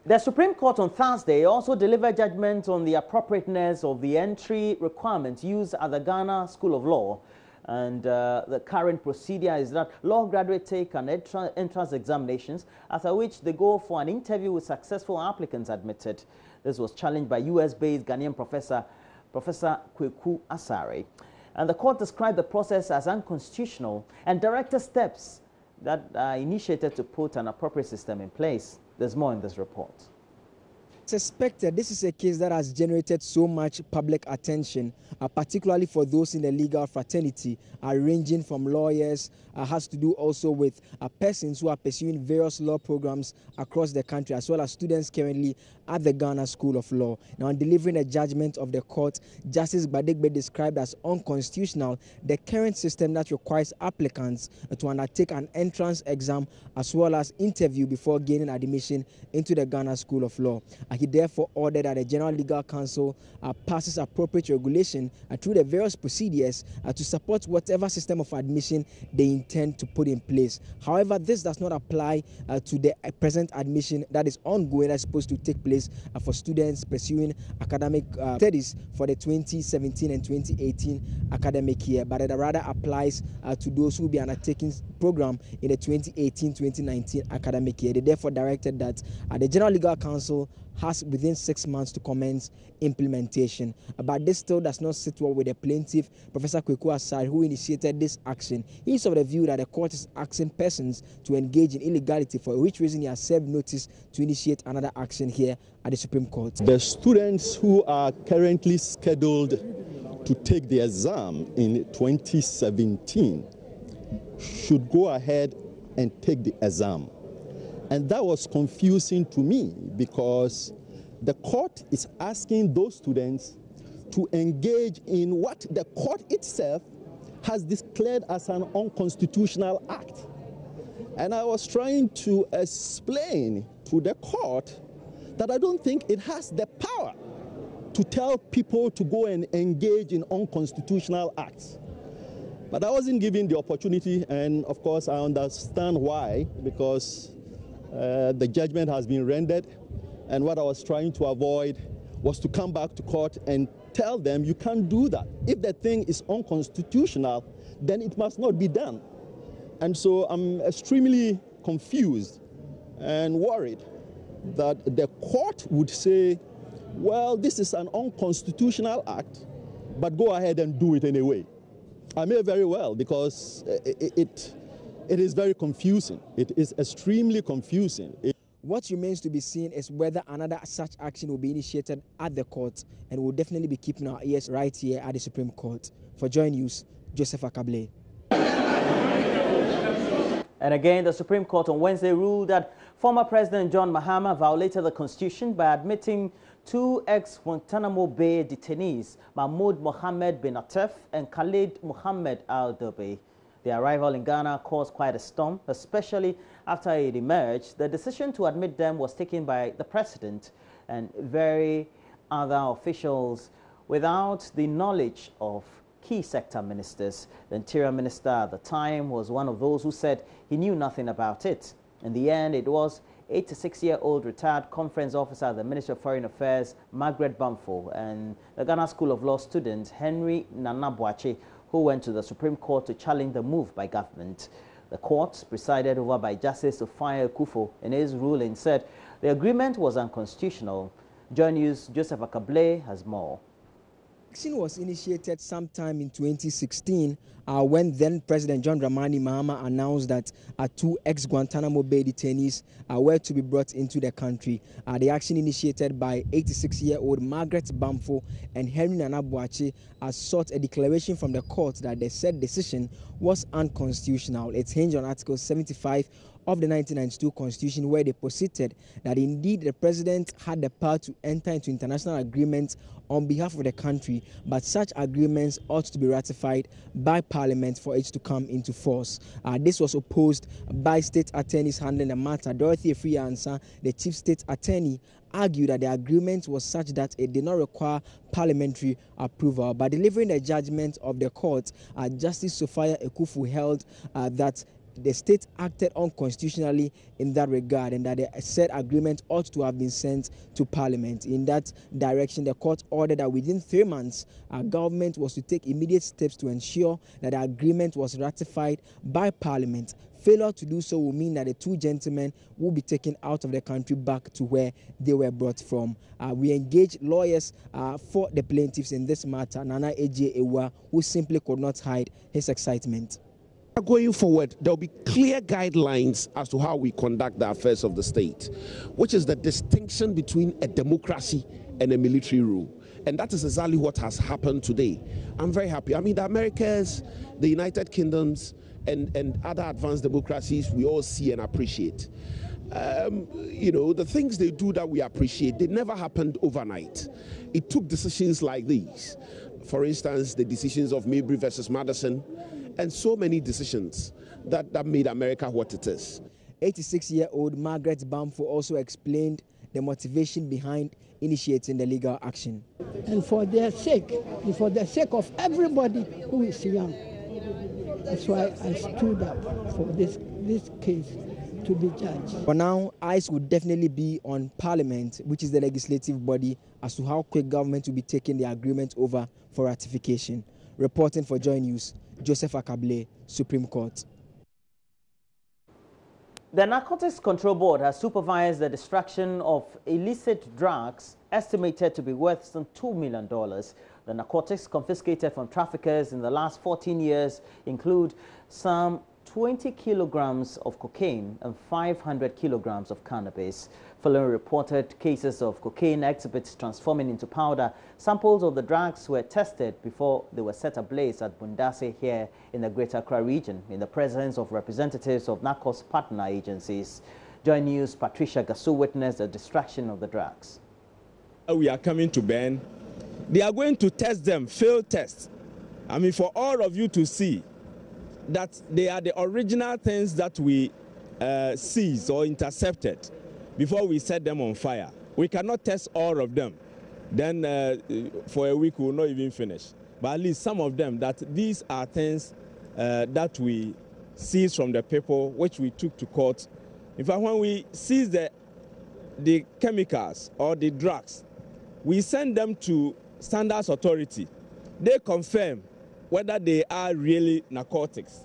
The Supreme Court on Thursday also delivered judgment on the appropriateness of the entry requirements used at the Ghana School of Law. And the current procedure is that law graduates take an entrance examinations, after which they go for an interview with successful applicants admitted. This was challenged by US-based Ghanaian Professor Kweku Asare. And the court described the process as unconstitutional and directed steps that are initiated to put an appropriate system in place. There's more in this report. Suspected, this is a case that has generated so much public attention, particularly for those in the legal fraternity, ranging from lawyers, has to do also with persons who are pursuing various law programs across the country, as well as students currently at the Ghana School of Law. Now, in delivering a judgment of the court, Justice Badegbe described as unconstitutional the current system that requires applicants to undertake an entrance exam as well as interview before gaining admission into the Ghana School of Law. He therefore ordered that the General Legal Council passes appropriate regulation through the various procedures to support whatever system of admission they intend to put in place. However, this does not apply to the present admission that is ongoing, that's supposed to take place for students pursuing academic studies for the 2017 and 2018 academic year, but it rather applies to those who will be undertaking program in the 2018-2019 academic year. They therefore directed that the General Legal Council has within 6 months to commence implementation. But this still does not sit well with the plaintiff, Professor Kweku Asare, who initiated this action. He is of the view that the court is asking persons to engage in illegality, for which reason he has served notice to initiate another action here at the Supreme Court. The students who are currently scheduled to take the exam in 2017 should go ahead and take the exam. And that was confusing to me because the court is asking those students to engage in what the court itself has declared as an unconstitutional act. And I was trying to explain to the court that I don't think it has the power to tell people to go and engage in unconstitutional acts. But I wasn't given the opportunity, and of course I understand why, because the judgment has been rendered, and what I was trying to avoid was to come back to court and tell them you can't do that. If the thing is unconstitutional, then it must not be done. And so I'm extremely confused and worried that the court would say, well, this is an unconstitutional act, but go ahead and do it anyway. I may very well, because it is very confusing. It is extremely confusing. What remains to be seen is whether another such action will be initiated at the court, and we'll definitely be keeping our ears right here at the Supreme Court. For Joy News, Joseph Akable. And again, the Supreme Court on Wednesday ruled that former President John Mahama violated the Constitution by admitting two X1 Tanima Bay detainees, Mahmoud Mohammed bin Atef and Khalid Muhammad Al-Dobe. Their arrival in Ghana caused quite a storm, especially after it emerged. The decision to admit them was taken by the President and very other officials without the knowledge of key sector ministers. The Interior Minister at the time was one of those who said he knew nothing about it. In the end, it was 86-year-old retired conference officer at the Ministry of Foreign Affairs, Margaret Bamfo, and the Ghana School of Law student, Henry Nanabuache, who went to the Supreme Court to challenge the move by government. The court, presided over by Justice Ofaya Kufo, in his ruling said the agreement was unconstitutional. Joy News' Joseph Akable has more. Action was initiated sometime in 2016 when then President John Mahama announced that two X1 Tanima Bay detainees were to be brought into the country. The action initiated by 86-year-old Margaret Bamfo and Henry Nanabuache sought a declaration from the court that the said decision was unconstitutional. It hinged on Article 75 of the 1992 Constitution, where they posited that indeed the President had the power to enter into international agreements on behalf of the country, but such agreements ought to be ratified by Parliament for it to come into force. This was opposed by state attorneys handling the matter. Dorothy Efriansa, the chief state attorney, argued that the agreement was such that it did not require parliamentary approval. By delivering the judgment of the court, Justice Sophia Ekufu held that the state acted unconstitutionally in that regard, and that the said agreement ought to have been sent to Parliament. In that direction, the court ordered that within 3 months, our government was to take immediate steps to ensure that the agreement was ratified by Parliament. Failure to do so will mean that the two gentlemen will be taken out of the country back to where they were brought from. We engaged lawyers for the plaintiffs in this matter, Nana Eje Ewa, who simply could not hide his excitement. Going forward, there will be clear guidelines as to how we conduct the affairs of the state, which is the distinction between a democracy and a military rule. And that is exactly what has happened today. I'm very happy. I mean, the Americas, the United Kingdoms, and other advanced democracies, we all see and appreciate. You know, the things they do that we appreciate, they never happened overnight. It took decisions like these. For instance, the decisions of Mabry versus Madison, and so many decisions that made America what it is. 86-year-old Margaret Bamfo also explained the motivation behind initiating the legal action. And for their sake, and for the sake of everybody who is young, that's why I stood up for this case to be judged. For now, eyes would definitely be on Parliament, which is the legislative body, as to how quick government will be taking the agreement over for ratification. Reporting for Joy News, Joseph Akable, Supreme Court. The Narcotics Control Board has supervised the destruction of illicit drugs estimated to be worth some $2 million. The narcotics confiscated from traffickers in the last 14 years include some 20 kilograms of cocaine and 500 kilograms of cannabis. Following reported cases of cocaine exhibits transforming into powder, samples of the drugs were tested before they were set ablaze at Bundase here in the Greater Accra region in the presence of representatives of NACOB's partner agencies. Joy News' Patricia Gasu witnessed the destruction of the drugs. We are coming to Ben. They are going to test them, field tests. I mean, for all of you to see that they are the original things that we seized or intercepted before we set them on fire. We cannot test all of them. Then for a week we will not even finish. But at least some of them, that these are things that we seized from the people, which we took to court. In fact, when we seize the chemicals or the drugs, we send them to Standards Authority. They confirm whether they are really narcotics.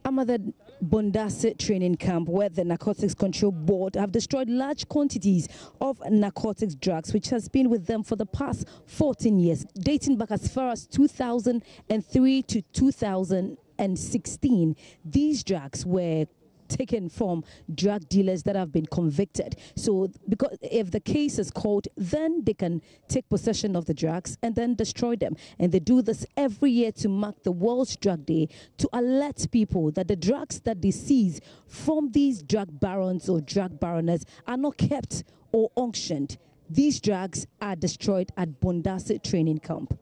I'm at the Bundase training camp where the Narcotics Control Board have destroyed large quantities of narcotics drugs, which has been with them for the past 14 years, dating back as far as 2003 to 2016. These drugs were taken from drug dealers that have been convicted. So because if the case is called, then they can take possession of the drugs and then destroy them. And they do this every year to mark the World's Drug Day, to alert people that the drugs that they seize from these drug barons or drug baroness are not kept or auctioned. These drugs are destroyed at Bundase training camp.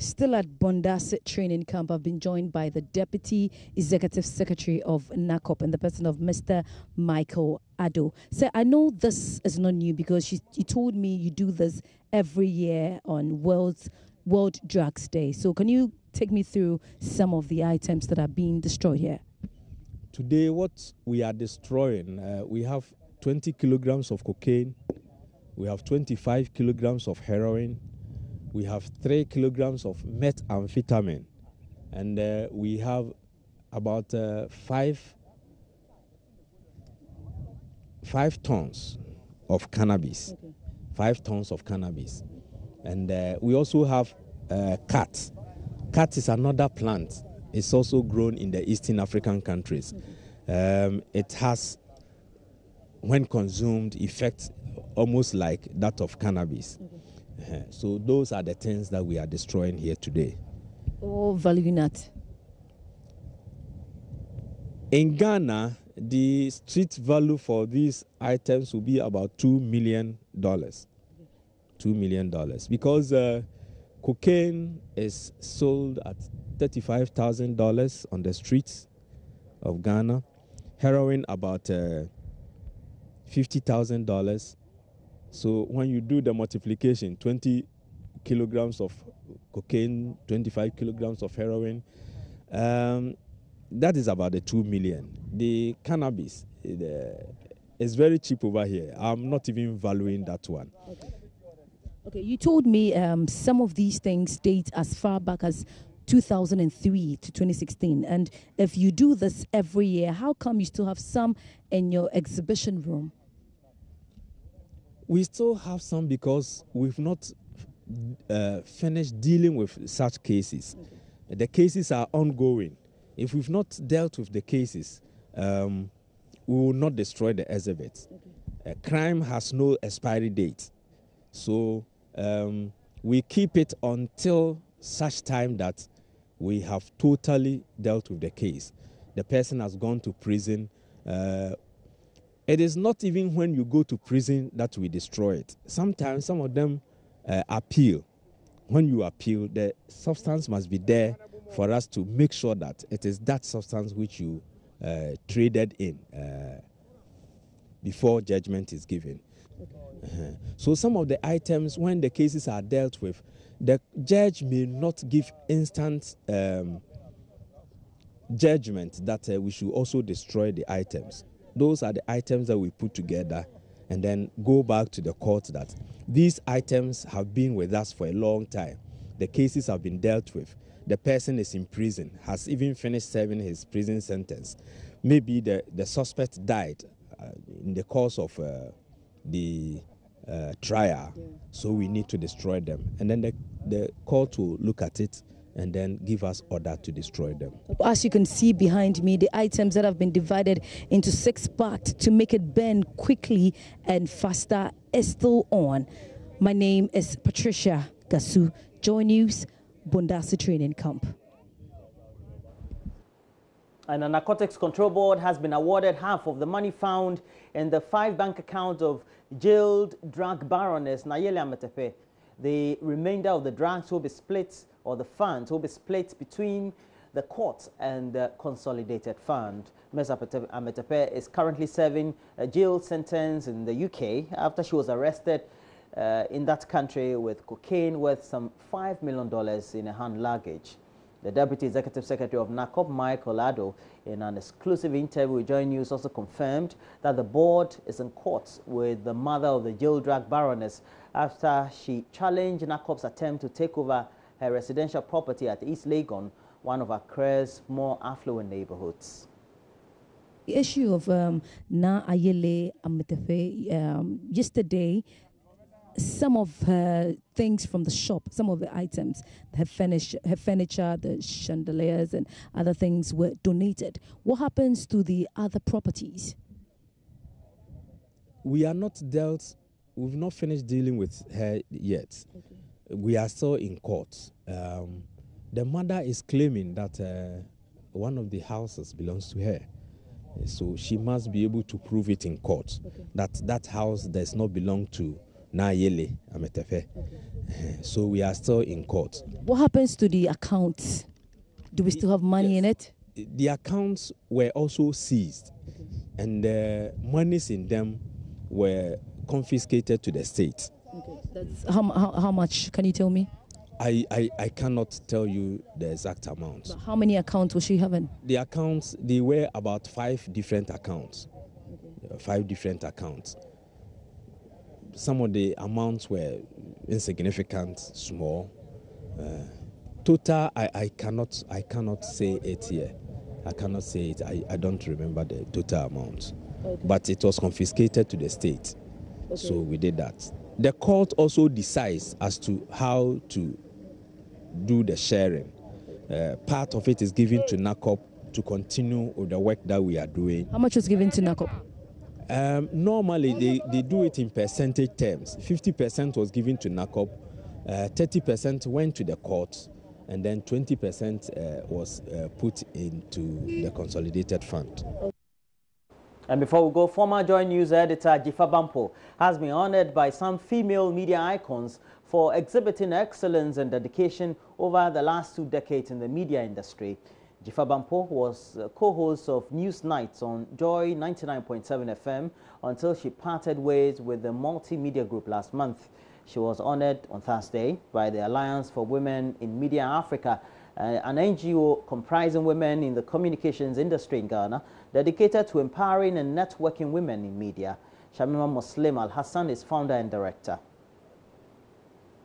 Still at Bundase training camp, I've been joined by the Deputy Executive Secretary of NACOB in the person of Mr. Michael Addo. So I know this is not new because you told me you do this every year on World Drugs Day. So can you take me through some of the items that are being destroyed here? Today, what we are destroying, we have 20 kilograms of cocaine, we have 25 kilograms of heroin, we have 3 kilograms of methamphetamine, and we have about 5 tons of cannabis. Okay. 5 tons of cannabis. And we also have cat. Cat is another plant. It's also grown in the Eastern African countries. Okay. It has, when consumed, effects almost like that of cannabis. Okay. So those are the things that we are destroying here today. Oh, value not. In Ghana, the street value for these items will be about $2 million. $2 million. Because cocaine is sold at $35,000 on the streets of Ghana. Heroin about $50,000. So when you do the multiplication, 20 kilograms of cocaine, 25 kilograms of heroin. That is about the 2 million. The cannabis is very cheap over here. I'm not even valuing that one. Okay, you told me some of these things date as far back as 2003 to 2016. And if you do this every year, how come you still have some in your exhibition room? We still have some because we've not finished dealing with such cases. Okay. The cases are ongoing. If we've not dealt with the cases, we will not destroy the exhibit. Okay. Crime has no expiry date. So we keep it until such time that we have totally dealt with the case. The person has gone to prison. It is not even when you go to prison that we destroy it. Sometimes some of them appeal. When you appeal, the substance must be there for us to make sure that it is that substance which you traded in before judgment is given. Okay. So some of the items, when the cases are dealt with, the judge may not give instant judgment that we should also destroy the items. Those are the items that we put together and then go back to the court that these items have been with us for a long time. The cases have been dealt with. The person is in prison, has even finished serving his prison sentence. Maybe the suspect died in the course of the trial, so we need to destroy them. And then the court will look at it and then give us order to destroy them. As you can see behind me, the items that have been divided into 6 parts to make it burn quickly and faster is still on. My name is Patricia Gasu, Joy News, Bundasi Training Camp. And the Narcotics Control Board has been awarded half of the money found in the 5 bank accounts of jailed drug baroness Nayele Ametepe. The remainder of the drugs will be split, or the funds will be split between the court and the consolidated fund. Ms. Ametepe is currently serving a jail sentence in the UK after she was arrested in that country with cocaine worth some $5 million in a hand luggage. The Deputy Executive Secretary of NACOB, Mike Olado, in an exclusive interview with Joy News, also confirmed that the board is in court with the mother of the jail drug baroness after she challenged NACOB's attempt to take over her residential property at East Legon, one of Accra's more affluent neighborhoods. The issue of Nayele Ametepe, yesterday, some of her things from the shop, some of the items, her furniture, the chandeliers and other things were donated. What happens to the other properties? We are not dealt, we've not finished dealing with her yet. Okay. We are still in court. The mother is claiming that one of the houses belongs to her. So she must be able to prove it in court, okay, that house does not belong to Nayele Ametepe. Okay. So we are still in court. What happens to the accounts? Do we still have money in it? The accounts were also seized, okay, and the monies in them were confiscated to the state. Okay. That's how much? Can you tell me? I cannot tell you the exact amount. But how many accounts was she having? The accounts, they were about 5 different accounts. Okay. 5 different accounts. Some of the amounts were insignificant, small. Total, I cannot say it here. I cannot say it. I don't remember the total amount. Okay. But it was confiscated to the state. Okay. So we did that. The court also decides as to how to do the sharing. Part of it is given to NACOB to continue with the work that we are doing. How much was given to NACOB? Normally, they do it in percentage terms. 50% was given to NACOB, 30% went to the court, and then 20% was put into the consolidated fund. And before we go, former Joy News editor Jifa Bampo has been honored by some female media icons for exhibiting excellence and dedication over the last 2 decades in the media industry. Jifa Bampo was co-host of News Nights on Joy 99.7 FM until she parted ways with the multimedia group last month. She was honored on Thursday by the Alliance for Women in Media Africa, an NGO comprising women in the communications industry in Ghana, dedicated to empowering and networking women in media. Shamima Muslim Al-Hassan is founder and director.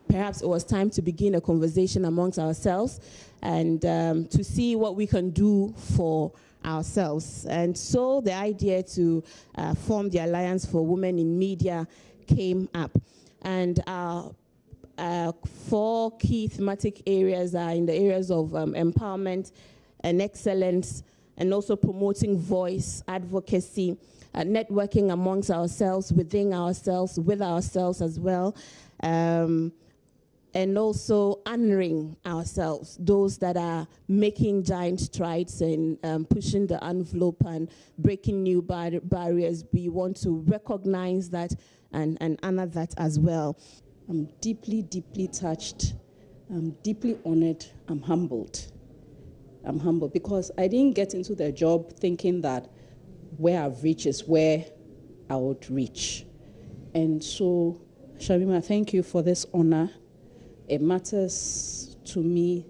Perhaps it was time to begin a conversation amongst ourselves and to see what we can do for ourselves. And so the idea to form the Alliance for Women in Media came up. And our 4 key thematic areas are in the areas of empowerment and excellence, and also promoting voice, advocacy, networking amongst ourselves, within ourselves, with ourselves as well, and also honoring ourselves, those that are making giant strides and pushing the envelope and breaking new barriers. We want to recognize that and honor that as well. I'm deeply, deeply touched. I'm deeply honored. I'm humbled. I'm humbled because I didn't get into the job thinking that where I've reached is where I would reach. And so, Shamima, thank you for this honor. It matters to me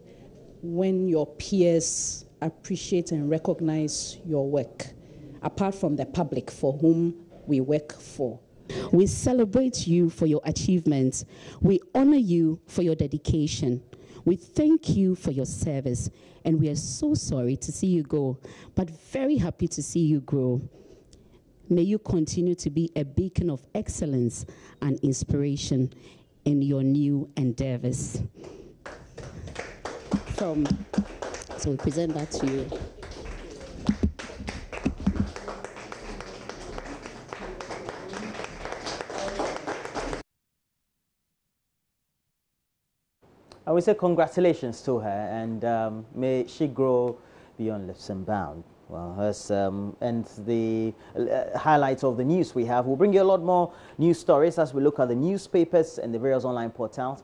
when your peers appreciate and recognize your work, apart from the public for whom we work for. We celebrate you for your achievements. We honor you for your dedication. We thank you for your service, and we are so sorry to see you go, but very happy to see you grow. May you continue to be a beacon of excellence and inspiration in your new endeavors. So we present that to you. I would say congratulations to her, and may she grow beyond leaps and bounds. Well, and the highlights of the news we have. We'll bring you a lot more news stories as we look at the newspapers and the various online portals.